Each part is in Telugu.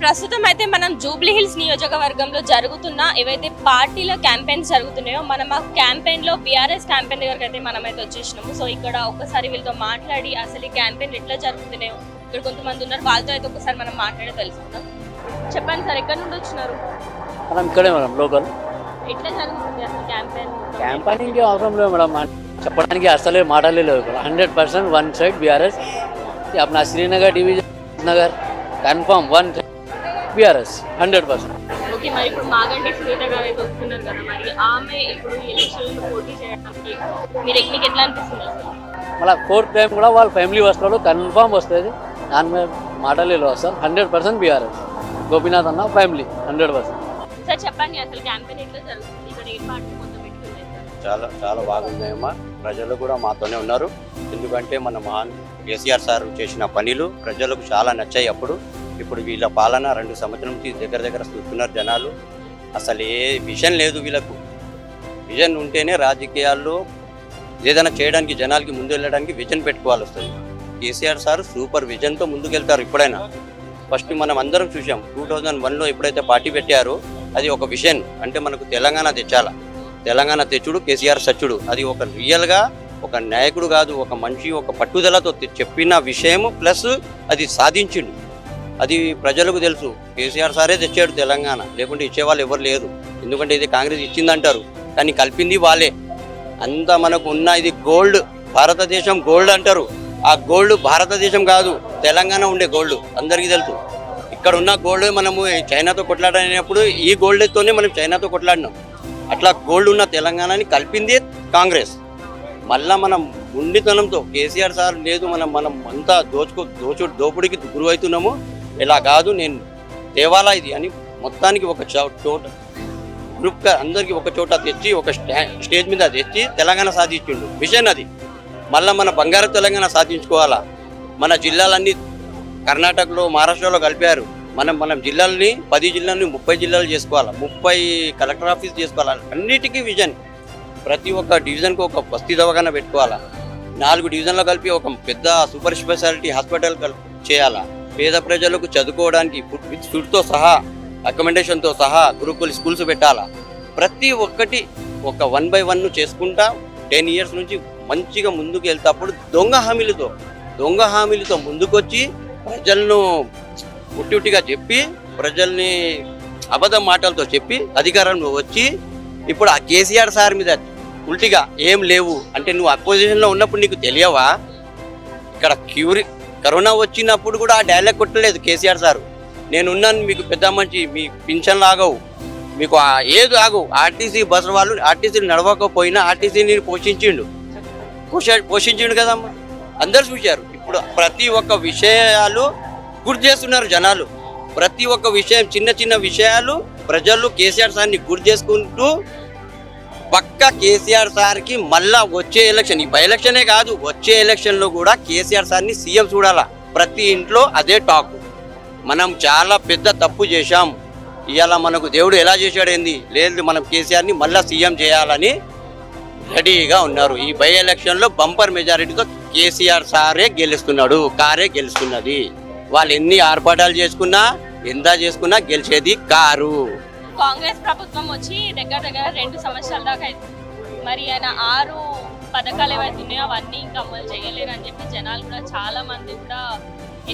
ప్రస్తుతం అయితే మనం జూబ్లీ హిల్స్ నియోజకవర్గంలో జరుగుతున్న ఏవైతే పార్టీల క్యాంపెయిన్స్ జరుగుతున్నాయో మనం ఆ క్యాంపెయిన్ లో బీఆర్ఎస్ క్యాంపెయిన్ దగ్గరికి అయితే మనమైతే వచ్చేసినాము. సో ఇక్కడ ఒక్కసారి వీళ్ళతో మాట్లాడి అసలు ఈ క్యాంపెయిన్ ఎట్లా జరుగుతున్నాయో ఇక్కడ కొంతమంది ఉన్నారు, వాళ్ళతో అయితే ఒకసారి మనం మాట్లాడి తెలుసుకుందాం. చెప్పండి సార్, ఎక్కడి నుండి వచ్చినారు? మనం ఇక్కడే మేడం, లోకల్. ఎట్లా జరుగుతుంది అసలు క్యాంపెయిన్? క్యాంపెయినింగ్ అవసరం లేదు మేడం, చెప్పడానికి అసలే మాటలే లేవు. 100% వన్ సైడ్ బీఆర్ఎస్. अपना श्रीनगर डिवीजन नगर कन्फर्म वन बीआरएस 100%. ఓకే, మరి ఇప్పుడు మాగంటి సునీత గారు అయితే వస్తున్నారు కదా, మరి ఆమె ఇప్పుడు ఎలక్షన్లో పోటీ చేయడానికి మీకు ఎట్లా అనిపిస్తుంది? మళ్ళీ 4th టైం కూడా వాళ్ళ ఫ్యామిలీ వస్తారు, కన్ఫర్మ్ వస్తుంది. దాని మీద మాటలే లేవు అసలు. 100% బీఆర్ఎస్. గోపీనాథ్ అన్న ఫ్యామిలీ 100%. సార్ చెప్పండి, అసలు క్యాంపెయిన్ ఎట్లా జరుగుతుంది? ఇక్కడ ఏర్పాటు మొత్తం ఎట్లుంది? చాలా బాగున్నాయమ్మా. ప్రజలు కూడా మాతోనే ఉన్నారు. ఎందుకంటే మన మహాన్ కేసీఆర్ సార్ చేసిన పనులు ప్రజలకు చాలా నచ్చాయి. ఇప్పుడు వీళ్ళ పాలన 2 సంవత్సరాల నుంచి దగ్గర చూస్తున్నారు జనాలు. అసలు ఏ విజన్ లేదు వీళ్ళకు. విజన్ ఉంటేనే రాజకీయాల్లో ఏదైనా చేయడానికి, జనాలకి ముందు వెళ్ళడానికి విజన్ పెట్టుకోవాలి వస్తుంది. కేసీఆర్ సార్ సూపర్ విజన్తో ముందుకెళ్తారు. ఎప్పుడైనా ఫస్ట్ మనం అందరం చూసాం, 2001లో ఎప్పుడైతే పార్టీ పెట్టారో అది ఒక విజన్. అంటే మనకు తెలంగాణ తెచ్చాలా, తెలంగాణ తెచ్చుడు కేసీఆర్ సచ్చుడు. అది ఒక రియల్గా ఒక నాయకుడు కాదు, ఒక మనిషి ఒక పట్టుదలతో చెప్పిన విషయము, ప్లస్ అది సాధించిండు. అది ప్రజలకు తెలుసు. కేసీఆర్ సారే తెచ్చాడు తెలంగాణ, లేకుంటే ఇచ్చేవాళ్ళు ఎవరు లేరు. ఎందుకంటే ఇది కాంగ్రెస్ ఇచ్చిందంటారు, కానీ కలిపింది వాళ్ళే. అంతా మనకు ఉన్న ఇది గోల్డ్, భారతదేశం గోల్డ్ అంటారు. ఆ గోల్డ్ భారతదేశం కాదు, తెలంగాణ ఉండే గోల్డ్ అందరికీ తెలుసు. ఇక్కడ ఉన్న గోల్డ్ మనము చైనాతో కొట్లాడినప్పుడు ఈ గోల్డ్తోనే మనం చైనాతో కొట్లాడినాం. అట్లా గోల్డ్ ఉన్న తెలంగాణని కలిపింది కాంగ్రెస్. మళ్ళా మనం ఉండితనంతో కేసీఆర్ సార్ లేదు, మనం అంతా దోపుడికి గురి అవుతున్నాము. ఇలా కాదు, నేను దేవాలా ఇది అని మొత్తానికి ఒక చోట గ్రూప్గా అందరికీ ఒక చోట తెచ్చి, ఒక స్టేజ్ మీద తెచ్చి తెలంగాణ సాధించిండు. విజన్ అది. మళ్ళీ మన బంగారు తెలంగాణ సాధించుకోవాలా. మన జిల్లాలన్నీ కర్ణాటకలో, మహారాష్ట్రలో కలిపారు. మనం జిల్లాలని 10 జిల్లాలని 30 జిల్లాలు చేసుకోవాలా, 30 కలెక్టర్ ఆఫీస్ చేసుకోవాలా. అన్నిటికీ విజన్. ప్రతి ఒక్క డివిజన్కి ఒక బస్తీ దవాఖాన పెట్టుకోవాలా. 4 డివిజన్లో కలిపి ఒక పెద్ద సూపర్ స్పెషాలిటీ హాస్పిటల్ చేయాలా. పేద ప్రజలకు చదువుకోవడానికి ఫుడ్తో సహా, అకామిడేషన్తో సహా గురుకుల స్కూల్స్ పెట్టాలా. ప్రతి ఒక్కటి ఒక 1 by 1 చేసుకుంటా 10 years నుంచి మంచిగా ముందుకు వెళ్తాప్పుడు దొంగ హామీలతో ముందుకొచ్చి ప్రజలను ఉట్టిగా చెప్పి, ప్రజల్ని అబద్ధం మాటలతో చెప్పి అధికారంలో వచ్చి ఇప్పుడు ఆ కేసీఆర్ సార్ మీద ఉల్టిగా ఏం లేవు అంటే, నువ్వు అపోజిషన్లో ఉన్నప్పుడు నీకు తెలియవా? ఇక్కడ కరోనా వచ్చినప్పుడు కూడా ఆ డైలాగ్ కొట్టలేదు కేసీఆర్ సారు. నేనున్నాను, మీకు పెద్ద మంచి, మీ పింఛన్లు ఆగవు, మీకు ఏది ఆగవు. ఆర్టీసీ బస్సు వాళ్ళు ఆర్టీసీని నడవకపోయినా ఆర్టీసీని పోషించిండు కదమ్మా, అందరు చూశారు. ఇప్పుడు ప్రతి ఒక్క విషయాలు గుర్తు చేస్తున్నారు జనాలు. ప్రతి ఒక్క విషయం, చిన్న విషయాలు ప్రజలు కేసీఆర్ సార్ని గుర్తు చేసుకుంటూ పక్క కేసీఆర్ సార్కి మళ్ళా వచ్చే ఎలక్షన్, ఈ బై ఎలక్షనే కాదు, వచ్చే ఎలక్షన్లో కూడా కేసీఆర్ సార్ని సీఎం చూడాలా. ప్రతి ఇంట్లో అదే టాక్. మనం చాలా పెద్ద తప్పు చేశాం, ఇవాళ మనకు దేవుడు ఎలా చేశాడు ఏంది లేదు, మనం కేసీఆర్ని మళ్ళా సీఎం చేయాలని రెడీగా ఉన్నారు. ఈ బై ఎలక్షన్లో బంపర్ మెజారిటీతో కేసీఆర్ సారే గెలుస్తున్నాడు, కారే గెలుస్తున్నది. వాళ్ళు ఎన్ని ఆర్పాటాలు చేసుకున్నా, ఎంత చేసుకున్నా గెలిచేది కారు. కాంగ్రెస్ ప్రభుత్వం వచ్చి దగ్గర 2 సంవత్సరాల దాకా అయింది. మరి ఆయన 6 పథకాలు ఏవైతే ఉన్నాయో అవన్నీ ఇంకా అమలు చేయలేరు అని చెప్పి జనాలు కూడా చాలా మంది కూడా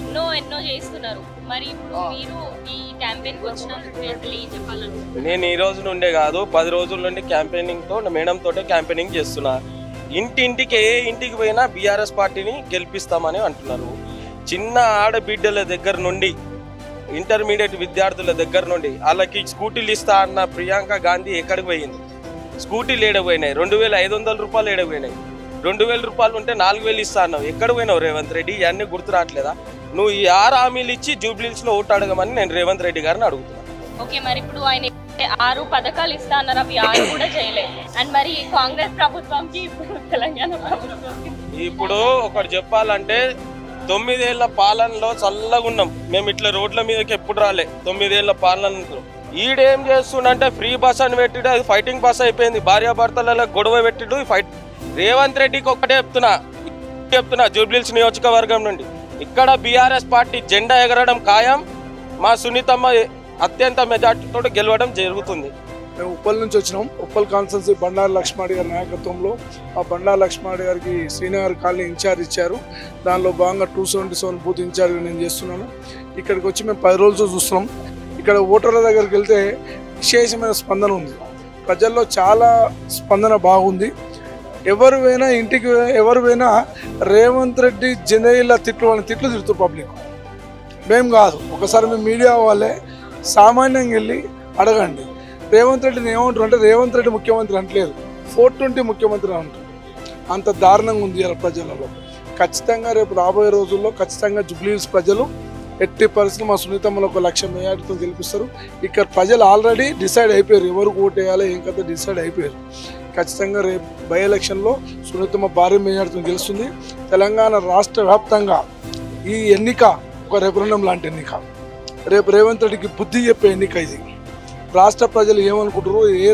ఎన్నో చేస్తున్నారు. మరి ఇప్పుడు మీరు ఈ క్యాంపెయిన్కి వచ్చినందుకు అసలు ఏం చెప్పాలనుకుంటున్నారు? నేను ఈ రోజు నుండే కాదు, 10 రోజుల నుండి క్యాంపెయినింగ్తో మేడం తోటే క్యాంపెయినింగ్ చేస్తున్నా. ఇంటింటికి ఏ ఇంటికి పోయినా బీఆర్ఎస్ పార్టీని గెలిపిస్తామని అంటున్నారు. చిన్న ఆడబిడ్డల దగ్గర నుండి, ఇంటర్మీడియట్ విద్యార్థుల దగ్గర నుండి వాళ్ళకి స్కూటీలు ఇస్తా అన్న ప్రియాంక గాంధీ ఎక్కడికి పోయింది? స్కూటీలు ఏడపోయినాయి, 2500 రూపాయలు ఏడపోయినాయి. 2000 రూపాయలు ఉంటే 4000 ఇస్తా అన్నావు, ఎక్కడ పోయినావు రేవంత్ రెడ్డి? ఇవన్నీ గుర్తు రావట్లేదా? నువ్వు ఈ 6 హామీలు ఇచ్చి జూబ్లీహిల్స్లో ఓటు అడగమని నేను రేవంత్ రెడ్డి గారిని అడుగుతున్నాను. ఓకే, మరి ఇప్పుడు ఆయన 6 పథకాలు ఇస్తా అన్నారు, అవి 6 కూడా చేయలేదు. అండ్ మరి కాంగ్రెస్ ప్రభుత్వంకి ఇప్పుడు తెలంగాణ ప్రభుత్వం ఇప్పుడు ఒకటి చెప్పాలంటే, 9 ఏళ్ల పాలనలో చల్లగా ఉన్నాం మేము. ఇట్లా రోడ్ల మీదకి ఎప్పుడు రాలే 9 ఏళ్ల పాలనలో. ఈడేం చేస్తుండంటే ఫ్రీ బస్ అని పెట్టిడు, అది ఫైటింగ్ బస్ అయిపోయింది. భార్యాభర్తలలో గొడవ పెట్టిడు ఫైట్. రేవంత్ రెడ్డికి ఒకటే చెప్తున్నా జూబ్లీహిల్స్ నియోజకవర్గం నుండి, ఇక్కడ బీఆర్ఎస్ పార్టీ జెండా ఎగరడం ఖాయం. మా సునీతమ్మ అత్యంత మెజార్టీతో గెలవడం జరుగుతుంది. మేము ఉప్పల్ నుంచి వచ్చినాం. ఉప్పల్ కాన్స్టిట్యున్సీ బండారు లక్ష్మారెడ్డి గారి నాయకత్వంలో ఆ బండారు లక్ష్మారెడ్డి గారికి శ్రీనగర్ కాలనీ ఇన్ఛార్జ్ ఇచ్చారు. దానిలో భాగంగా 277 బూత్ ఇన్ఛార్జ్ నేను చేస్తున్నాను. ఇక్కడికి వచ్చి మేము 10 రోజులు చూస్తున్నాం. ఇక్కడ ఓటర్ల దగ్గరికి వెళ్తే విశేషమైన స్పందన ఉంది. ప్రజల్లో చాలా స్పందన బాగుంది. ఎవరు పోయినా ఇంటికి ఎవరు పోయినా రేవంత్ రెడ్డి జనైల తిట్లు అని తిట్లు తిడుతూ పబ్లిక్ మేము కాదు. ఒకసారి మేము మీడియా వాళ్ళే సామాన్యంగా వెళ్ళి అడగండి. రేవంత్ రెడ్డిని ఏమంటారు అంటే రేవంత్ రెడ్డి ముఖ్యమంత్రి అంటలేదు, 420 ముఖ్యమంత్రి అంటారు. అంత దారుణంగా ఉంది ఇలా ప్రజలలో. ఖచ్చితంగా రేపు రాబోయే రోజుల్లో ఖచ్చితంగా జూబ్లీహిల్స్ ప్రజలు ఎట్టి పరిస్థితులు మా సునీతమ్మలో 1,00,000 మెజార్టీతో గెలిపిస్తారు. ఇక్కడ ప్రజలు ఆల్రెడీ డిసైడ్ అయిపోయారు, ఎవరు ఓటు వేయాలో ఏం కథ డిసైడ్ అయిపోయారు. ఖచ్చితంగా రేపు బై ఎలక్షన్లో సునీతమ్మ భారీ మెజార్టీతో గెలుస్తుంది. తెలంగాణ రాష్ట్ర వ్యాప్తంగా ఈ ఎన్నిక ఒక రెఫరెండం లాంటి ఎన్నిక. రేపు రేవంత్ రెడ్డికి బుద్ధి చెప్పే ఎన్నిక ఇది. రాష్ట్ర ప్రజలు ఏమనుకుంటారు, ఏ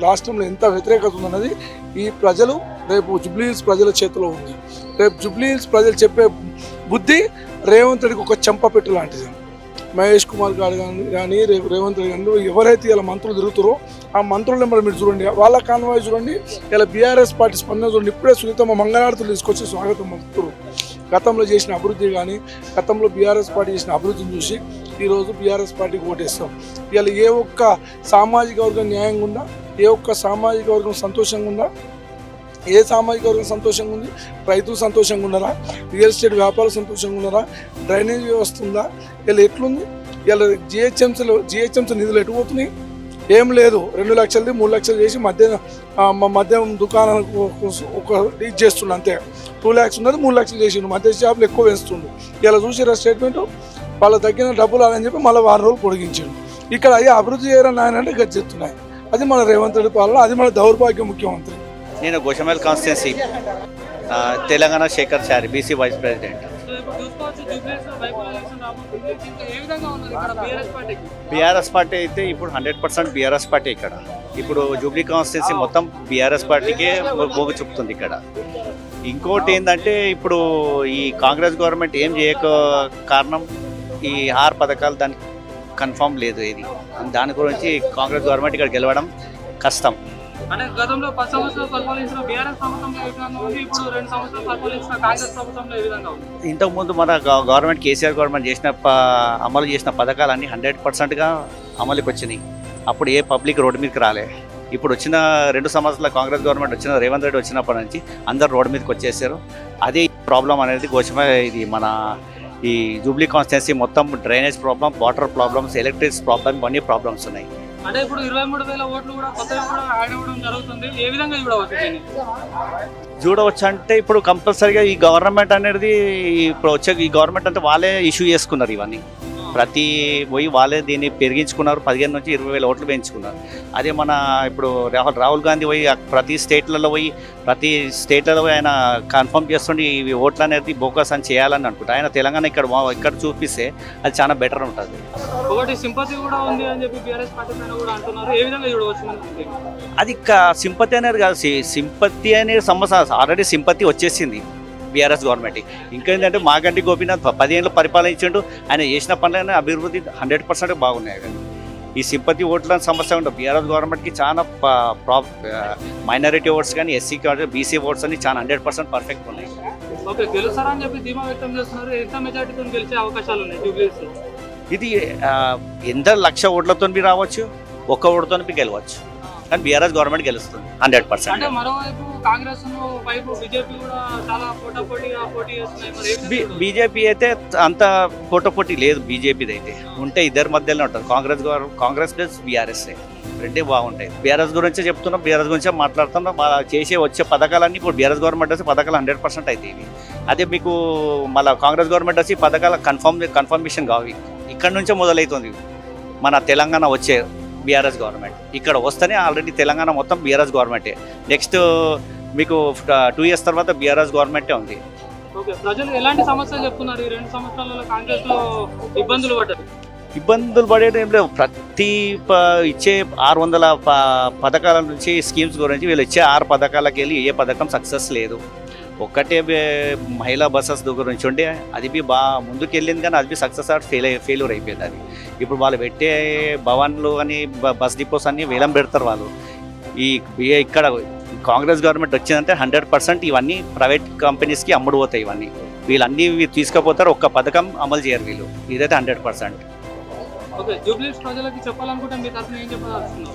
రాష్ట్రంలో ఎంత వ్యతిరేకత ఉందన్నది ఈ ప్రజలు రేపు జూబ్లీహిల్స్ ప్రజల చేతిలో ఉంది. రేపు జూబ్లీహిల్స్ ప్రజలు చెప్పే బుద్ధి రేవంత్ రెడ్డికి ఒక చెంపపెట్టు లాంటిది. మహేష్ కుమార్ గారు కానీ రేవంత్ రెడ్డి కానీ ఎవరైతే ఇలా మంత్రులు తిరుగుతారో ఆ మంత్రుల నెంబర్ మీరు చూడండి, వాళ్ళ కాన్వాయ్ చూడండి, ఇలా బీఆర్ఎస్ పార్టీ స్పందన చూడండి. ఇప్పుడే సునీతమ్మ మంగళారతులు తీసుకొచ్చి స్వాగతం పలుకుతారు. గతంలో చేసిన అభివృద్ధి కానీ గతంలో బీఆర్ఎస్ పార్టీ చేసిన అభివృద్ధిని చూసి ఈరోజు బీఆర్ఎస్ పార్టీకి ఓటేస్తాం. ఇలా ఏ ఒక్క సామాజిక వర్గం న్యాయంగా ఉందా, ఏ ఒక్క సామాజిక వర్గం సంతోషంగా ఉందా, ఏ సామాజిక వర్గం సంతోషంగా ఉంది? రైతులు సంతోషంగా ఉన్నారా? రియల్ ఎస్టేట్ వ్యాపారులు సంతోషంగా ఉన్నారా? డ్రైనేజ్ వ్యవస్థ ఉందా? ఇలా ఎట్లుంది? ఇలా జిహెచ్ఎంసీ నిధులు ఎటుపోతున్నాయి? ఏం లేదు. 2 లక్షలది 3 లక్షలు చేసి మద్యం దుకాణాలకు ఒక రీచ్ చేస్తుండే అంతే. 2 lakhs ఉన్నది 3 లక్షలు చేసిండు. మద్య షాపులు ఎక్కువ వేస్తుండు. ఇలా చూసిరా స్టేట్మెంట్ వాళ్ళ తగ్గిన డబ్బులు అని చెప్పి మళ్ళీ 6 రోజులు పొడిగించిండు. ఇక్కడ అయ్యే అభివృద్ధి చేయరని ఆయన అంటే గచ్చెత్తున్నాయి. అది మన రేవంత్ రెడ్డి పాలన, అది మన దౌర్భాగ్య ముఖ్యమంత్రి. నేను Goshamahal constituency Telangana Shekhar Chari BC vice president. BRS party అయితే ఇప్పుడు 100% బీఆర్ఎస్ పార్టీ ఇక్కడ. ఇప్పుడు జూబ్లీ కాన్స్టిట్యున్సీ మొత్తం బీఆర్ఎస్ పార్టీకే మోగు చూపుతుంది ఇక్కడ. ఇంకోటి ఏంటంటే ఇప్పుడు ఈ కాంగ్రెస్ గవర్నమెంట్ ఏం చేయక కారణం ఈ 6 పథకాలు దానికి కన్ఫర్మ్ లేదు. ఇది దాని గురించి కాంగ్రెస్ గవర్నమెంట్ ఇక్కడ గెలవడం కష్టం. అంటే గతంలో 10 సంవత్సరాలు పరిపాలించిన బీఆర్ఎస్ ప్రభుత్వంలో ఏ విధంగా ఉంది, ఇప్పుడు 2 సంవత్సరాలు పరిపాలించిన కాంగ్రెస్ ప్రభుత్వంలో ఏ విధంగా ఉంది? ఇంతకుముందు మన గవర్నమెంట్ కేసీఆర్ గవర్నమెంట్ అమలు చేసిన పథకాలన్నీ 100%గా అమలుకి వచ్చినాయి. అప్పుడు ఏ పబ్లిక్ రోడ్డు మీదకి రాలే. ఇప్పుడు వచ్చిన 2 సంవత్సరాల కాంగ్రెస్ గవర్నమెంట్ వచ్చిన రేవంత్ రెడ్డి వచ్చినప్పటి నుంచి అందరు రోడ్డు మీదకి వచ్చేసారు. అదే ప్రాబ్లం అనేది ఇది మన ఈ జూబ్లీ కాన్స్టిట్యున్సీ మొత్తం drainage problem, water problems, electricity problem, ఇవన్నీ ప్రాబ్లమ్స్ ఉన్నాయి. అంటే ఇప్పుడు 23,000 ఓట్లు కూడా కొత్తగా కూడా యాడ్ అవ్వడం జరుగుతుంది. ఏ విధంగా చూడవచ్చు అంటే ఇప్పుడు కంపల్సరీగా ఈ గవర్నమెంట్ అనేది ఇప్పుడు వచ్చే ఈ గవర్నమెంట్ అంటే వాళ్ళే ఇష్యూ చేసుకున్నారు. ఇవన్నీ ప్రతి పోయి వాళ్ళే దీన్ని పెరిగించుకున్నారు. 15 నుంచి 20,000 ఓట్లు పెంచుకున్నారు. అదే మన ఇప్పుడు రాహుల్ గాంధీ పోయి ప్రతి స్టేట్లలో పోయి ఆయన కన్ఫర్మ్ చేస్తుండే ఈ ఓట్లు అనేది బోకస్ అని చేయాలని అనుకుంటా. ఆయన తెలంగాణ ఇక్కడ చూపిస్తే అది చాలా బెటర్ ఉంటుంది. ఒకటి సింపతి కూడా ఉంది అని చెప్పి బీఆర్ఎస్ పార్టీ పైన కూడా అంటున్నారు. ఏ విధంగా చూడవచ్చు? అది సింపతి అనేది కాదు. సింపతి అనే సమస్య ఆల్రెడీ సింపతి వచ్చేసింది బీఆర్ఎస్ గవర్నమెంట్. ఇంకేంటంటే మాగంటి గోపీనాథ్ 10 ఏళ్ళు పరిపాలించిండు. ఆయన చేసిన పనులైనా అభివృద్ధి 100% బాగున్నాయి. కానీ ఈ సింపతి ఓట్ల సమస్య ఉంటుంది. బీఆర్ఎస్ గవర్నమెంట్కి చాలా మైనారిటీ ఓట్స్ కానీ ఎస్సీ కానీ బీసీ ఓట్స్ అని చాలా 100% పర్ఫెక్ట్ ఉన్నాయి. ఓకే, గెలుస్తారని చెప్పి ధీమా వ్యక్తం చేస్తున్నారు. ఎంత మెజార్టీతో గెలిచే అవకాశాలు ఉన్నాయి జూబ్లీహిల్స్లో? ఇది ఎంత 1,00,000 ఓట్లతో రావచ్చు, 1 ఓటుతో గెలవచ్చు. కానీ బీఆర్ఎస్ గవర్నమెంట్ గెలుస్తుంది 100%. అంటే మరోవైపు కాంగ్రెస్ వైపు బీజేపీ కూడా చాలా పోటీ చేస్తున్నాయి. బీజేపీ అయితే అంత పోటీ లేదు. బీజేపీది అయితే ఉంటే ఇద్దరి మధ్యలోనే ఉంటుంది. కాంగ్రెస్ ప్లస్ బీఆర్ఎస్ రెండే బాగుంటాయి. బీఆర్ఎస్ గురించే చెప్తున్నాం, బీఆర్ఎస్ గురించే మాట్లాడుతున్నాం. వచ్చే పథకాలన్నీ ఇప్పుడు బీఆర్ఎస్ గవర్నమెంట్ వచ్చి పథకాలు 100% అవుతాయి. అదే మీకు మళ్ళీ కాంగ్రెస్ గవర్నమెంట్ వచ్చి పథకాల కన్ఫర్మేషన్ కావు. ఇక్కడ నుంచే మొదలవుతుంది మన తెలంగాణ వచ్చే బీఆర్ఎస్ గవర్నమెంట్. ఇక్కడ వస్తేనే ఆల్రెడీ తెలంగాణ మొత్తం బీఆర్ఎస్ గవర్నమెంటే. నెక్స్ట్ మీకు 2 years తర్వాత బీఆర్ఎస్ గవర్నమెంటే ఉంది. ఓకే, ప్రజలు ఎలాంటి సమస్యలు చెప్తున్నారు? ఈ 2 సంవత్సరాలలో కాంగ్రెస్లో ఇబ్బందులు పడేది ఏం లేవు. ప్రతి ఇచ్చే 600 పథకాల నుంచి స్కీమ్స్ గురించి వీళ్ళు ఇచ్చే 6 పథకాలకి వెళ్ళి ఏ పథకం సక్సెస్ లేదు. ఒక్కటే మహిళా బస్సెస్ గురించి ఉండే అది బాగా ముందుకు వెళ్ళింది, కానీ అది సక్సెస్ ఫెయిల్యూర్ అయిపోయింది. అది ఇప్పుడు వాళ్ళు పెట్టే భవన్లు అని బస్ డిపోస్ అన్ని వేలం పెడతారు వాళ్ళు. ఇక్కడ కాంగ్రెస్ గవర్నమెంట్ వచ్చిందంటే 100% ఇవన్నీ ప్రైవేట్ కంపెనీస్కి అమ్ముడు పోతాయి. ఇవన్నీ వీళ్ళన్నీ తీసుకుపోతారు, ఒక్క పథకం అమలు చేయరు వీళ్ళు. ఇదైతే 100%. ఓకే, జూబ్లీస్ ప్రజలకి చెప్పాలనుకుంటే మీ తరఫున ఏం చెప్పాల్సింది?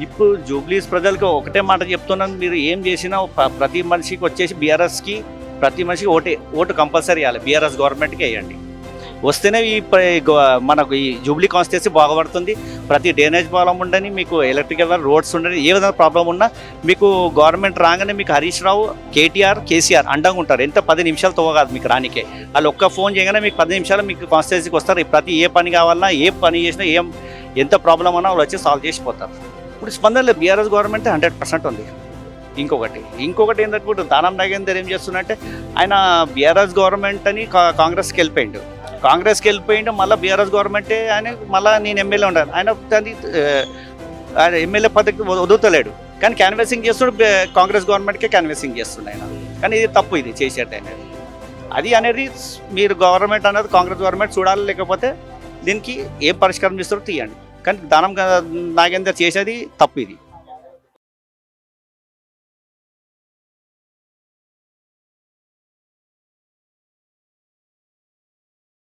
ఇప్పుడు జూబ్లీస్ ప్రజలకు ఒకటే మాట చెప్తున్నాను, మీరు ఏం చేసినా ప్రతి మనిషికి వచ్చేసి బీఆర్ఎస్కి ప్రతి మనిషికి ఓటు కంపల్సరీ ఇవ్వాలి. బీఆర్ఎస్ గవర్నమెంట్కి వేయండి. వస్తేనే మనకు ఈ జూబ్లీ కాన్స్టిట్యూన్సీ బాగుపడుతుంది. ప్రతి డ్రైనేజ్ ప్రాబ్లం ఉండని, మీకు ఎలక్ట్రికల్ రోడ్స్ ఉండని, ఏ విధంగా ప్రాబ్లం ఉన్నా మీకు గవర్నమెంట్ రాగానే మీకు హరీష్ రావు, కేటీఆర్, కేసీఆర్ అండగా ఉంటారు. ఎంత 10 నిమిషాలతో కాదు మీకు రానికే. వాళ్ళు ఒక్క ఫోన్ చేయగానే మీకు 10 నిమిషాలు మీకు కాన్స్టిట్యూన్సీకి వస్తారు. ప్రతి ఏ పని కావాలన్నా, ఏ పని చేసినా, ఎంత ప్రాబ్లం ఉన్నా వాళ్ళు వచ్చి సాల్వ్ చేసిపోతారు. ఇప్పుడు స్పందనలో బీఆర్ఎస్ గవర్నమెంట్ 100% ఉంది. ఇంకొకటి ఏంటంటే ఇప్పుడు దానం నాగేందర్ ఏం చేస్తున్నట్టే, ఆయన బీఆర్ఎస్ గవర్నమెంట్ అని కాంగ్రెస్కి వెళ్ళిపోయిండు. మళ్ళీ బీఆర్ఎస్ గవర్నమెంటే ఆయన మళ్ళీ నేను ఎమ్మెల్యే ఉండాలి. ఆయన ఎమ్మెల్యే పదవికి వదులుతలేడు, కానీ క్యాన్వాసింగ్ చేస్తున్నాడు. కాంగ్రెస్ గవర్నమెంట్కే క్యాన్వాసింగ్ చేస్తున్నాడు ఆయన. కానీ ఇది తప్పు, ఇది చేసేట అనేది మీరు గవర్నమెంట్ అనేది కాంగ్రెస్ గవర్నమెంట్ చూడాలి. లేకపోతే దీనికి ఏం పరిష్కారం చేస్తారో తీయండి. కానీ దానం నాగేందర్ చేసేది తప్పు ఇది.